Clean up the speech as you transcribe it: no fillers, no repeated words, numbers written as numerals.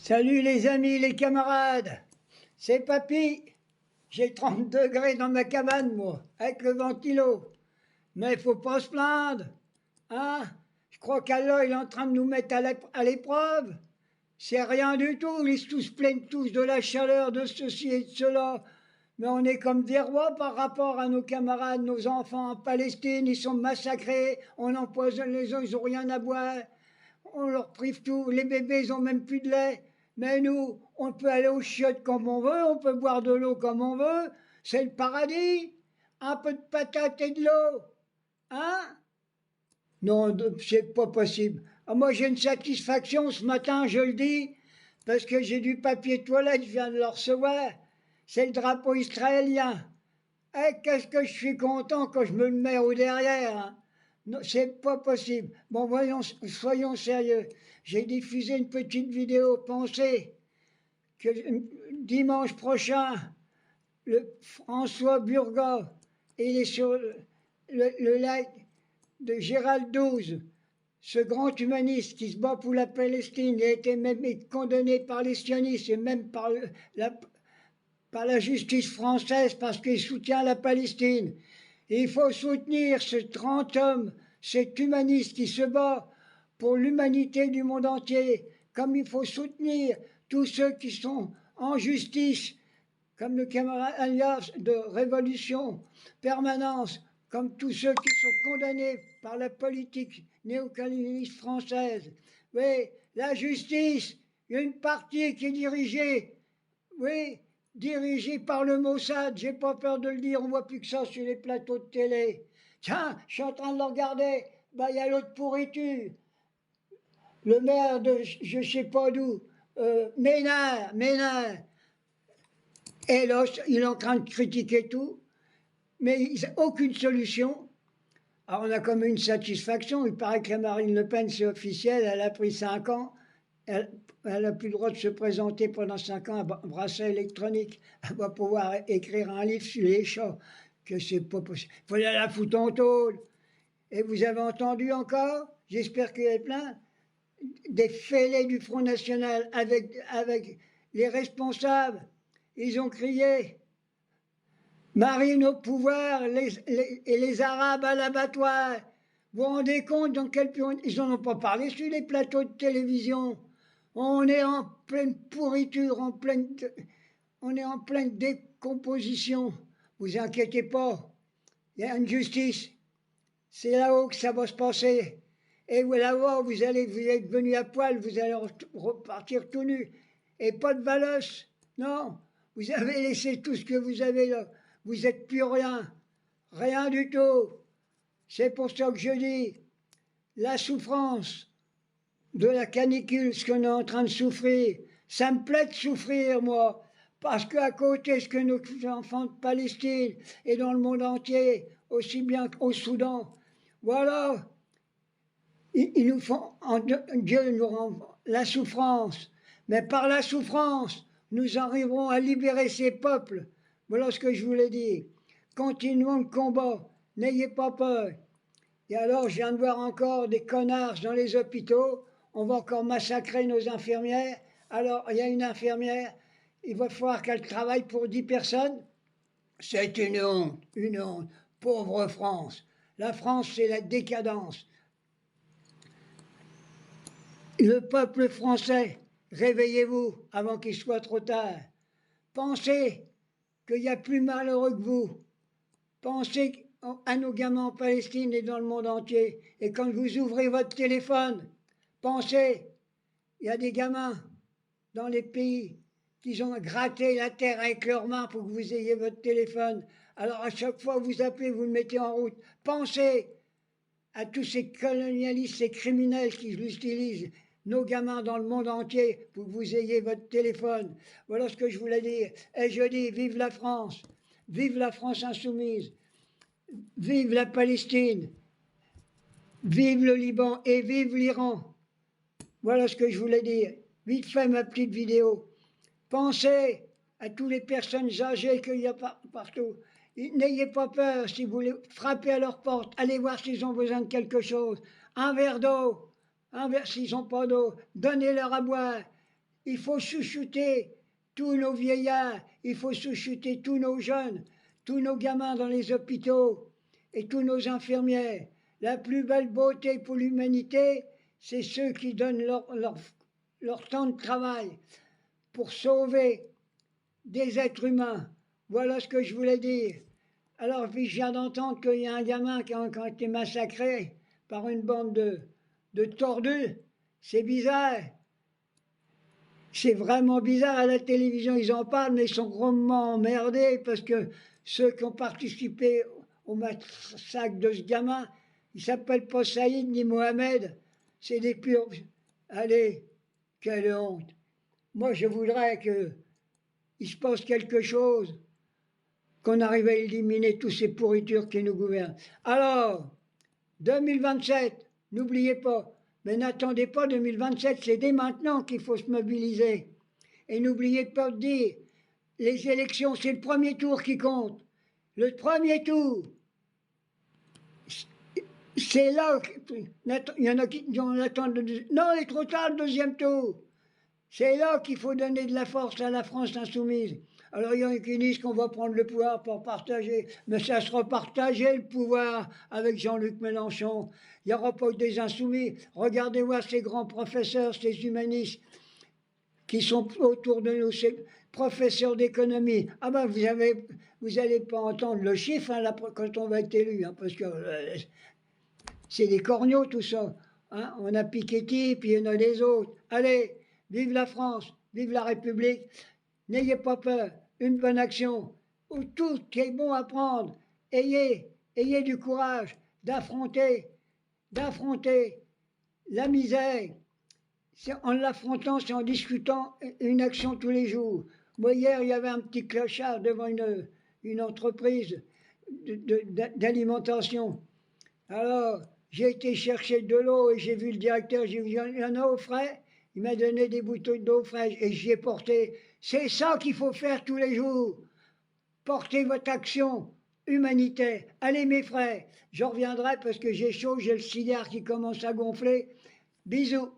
Salut les amis, les camarades, c'est Papy. J'ai 30 degrés dans ma cabane, moi, avec le ventilo. Mais faut pas se plaindre, hein. Je crois qu'Allah il est en train de nous mettre à l'épreuve. C'est rien du tout, ils tous plaignent tous de la chaleur, de ceci et de cela. Mais on est comme des rois par rapport à nos camarades, nos enfants en Palestine, ils sont massacrés, on empoisonne les eaux, ils n'ont rien à boire, on leur prive tout, les bébés ils ont même plus de lait. Mais nous, on peut aller aux chiottes comme on veut, on peut boire de l'eau comme on veut, c'est le paradis. Un peu de patate et de l'eau, hein? Non, c'est pas possible. Ah, moi j'ai une satisfaction ce matin, je le dis, parce que j'ai du papier toilette, je viens de le recevoir. C'est le drapeau israélien. Eh, qu'est-ce que je suis content quand je me le mets au derrière, hein. Non, c'est pas possible. Bon, soyons sérieux. J'ai diffusé une petite vidéo. Pensez que dimanche prochain, le François Burgot, il est sur le lac de Gérald XII, ce grand humaniste qui se bat pour la Palestine. Il a été même condamné par les sionistes et même par la justice française parce qu'il soutient la Palestine. Et il faut soutenir ce grand homme, cet humaniste qui se bat pour l'humanité du monde entier, comme il faut soutenir tous ceux qui sont en justice, comme le camarade Alias de Révolution Permanence, comme tous ceux qui sont condamnés par la politique néocolonialiste française. Oui, la justice, il y a une partie qui est dirigée, oui, dirigé par le Mossad, j'ai pas peur de le dire, on voit plus que ça sur les plateaux de télé. Tiens, je suis en train de le regarder, bah il y a l'autre pourriture, le maire de je sais pas d'où, Ménard, et là il est en train de critiquer tout, mais il n'a aucune solution. Alors on a comme une satisfaction, il paraît que Marine Le Pen c'est officiel, elle a pris 5 ans, elle n'a plus le droit de se présenter pendant 5 ans à bracelet électronique. Elle va pouvoir écrire un livre sur les chats, que c'est pas possible. Il faut la foutre en tôle. Et vous avez entendu encore, j'espère qu'il y a plein, des fêlés du Front National avec les responsables. Ils ont crié Marine au pouvoir et les Arabes à l'abattoir. Vous vous rendez compte dans quel pays ils n'en ont pas parlé sur les plateaux de télévision. On est en pleine pourriture, on est en pleine décomposition. Vous inquiétez pas, il y a une justice. C'est là-haut que ça va se passer. Et là-haut, vous êtes venu à poil, vous allez repartir tout nu. Et pas de valoche. Non, vous avez laissé tout ce que vous avez là. Vous n'êtes plus rien. Rien du tout. C'est pour ça que je dis, la souffrance de la canicule, ce qu'on est en train de souffrir, ça me plaît de souffrir, moi, parce qu'à côté, ce que nos enfants de Palestine et dans le monde entier, aussi bien qu'au Soudan, voilà, ils nous font, Dieu nous rend la souffrance, mais par la souffrance, nous arriverons à libérer ces peuples. Voilà ce que je voulais dire. Continuons le combat, n'ayez pas peur. Et alors, je viens de voir encore des connards dans les hôpitaux. On va encore massacrer nos infirmières. Alors, il y a une infirmière, il va falloir qu'elle travaille pour 10 personnes. C'est une honte, une honte. Pauvre France. La France, c'est la décadence. Le peuple français, réveillez-vous avant qu'il soit trop tard. Pensez qu'il y a plus malheureux que vous. Pensez à nos gamins en Palestine et dans le monde entier. Et quand vous ouvrez votre téléphone, pensez, il y a des gamins dans les pays qui ont gratté la terre avec leurs mains pour que vous ayez votre téléphone. Alors à chaque fois que vous appelez, vous le mettez en route. Pensez à tous ces colonialistes, ces criminels qui l'utilisent, nos gamins dans le monde entier, pour que vous ayez votre téléphone. Voilà ce que je voulais dire. Et je dis, vive la France insoumise, vive la Palestine, vive le Liban et vive l'Iran. Voilà ce que je voulais dire. Vite fait ma petite vidéo. Pensez à toutes les personnes âgées qu'il y a partout. N'ayez pas peur si vous voulez frapper à leur porte. Allez voir s'ils ont besoin de quelque chose. Un verre d'eau, un verre s'ils n'ont pas d'eau. Donnez-leur à boire. Il faut chouchouter tous nos vieillards, il faut chouchouter tous nos jeunes, tous nos gamins dans les hôpitaux et tous nos infirmières. La plus belle beauté pour l'humanité, c'est ceux qui donnent leur temps de travail pour sauver des êtres humains. Voilà ce que je voulais dire. Alors, puis je viens d'entendre qu'il y a un gamin qui a été massacré par une bande de tordus. C'est bizarre. C'est vraiment bizarre. À la télévision, ils en parlent, mais ils sont grandement emmerdés parce que ceux qui ont participé au massacre de ce gamin, ils ne s'appellent pas Saïd ni Mohamed. C'est des purs. Allez, quelle honte. Moi, je voudrais qu'il se passe quelque chose, qu'on arrive à éliminer toutes ces pourritures qui nous gouvernent. Alors, 2027, n'oubliez pas, mais n'attendez pas 2027, c'est dès maintenant qu'il faut se mobiliser. Et n'oubliez pas de dire, les élections, c'est le premier tour qui compte. Le premier tour, c'est là, il y en a qui attendent, non, il est trop tard le deuxième tour. C'est là qu'il faut donner de la force à la France insoumise. Alors il y en a qui disent qu'on va prendre le pouvoir pour partager, mais ça sera partagé le pouvoir avec Jean-Luc Mélenchon. Il n'y aura pas que des insoumis. Regardez voir ces grands professeurs, ces humanistes qui sont autour de nous, ces professeurs d'économie. Ah ben vous n'allez pas entendre le chiffre hein, là, quand on va être élu, hein, parce que c'est des corneaux tout ça. Hein. On a Piketty, puis il y en a les autres. Allez, vive la France, vive la République. N'ayez pas peur, une bonne action, ou tout est bon à prendre. Ayez du courage d'affronter la misère. En l'affrontant, c'est en discutant une action tous les jours. Moi, hier, il y avait un petit clochard devant une entreprise d'alimentation. Alors, j'ai été chercher de l'eau et j'ai vu le directeur, j'ai dit, il y en a au frais. Il m'a donné des bouteilles d'eau fraîche et j'y ai porté. C'est ça qu'il faut faire tous les jours. Portez votre action humanitaire. Allez mes frères, je reviendrai parce que j'ai chaud, j'ai le cigare qui commence à gonfler. Bisous.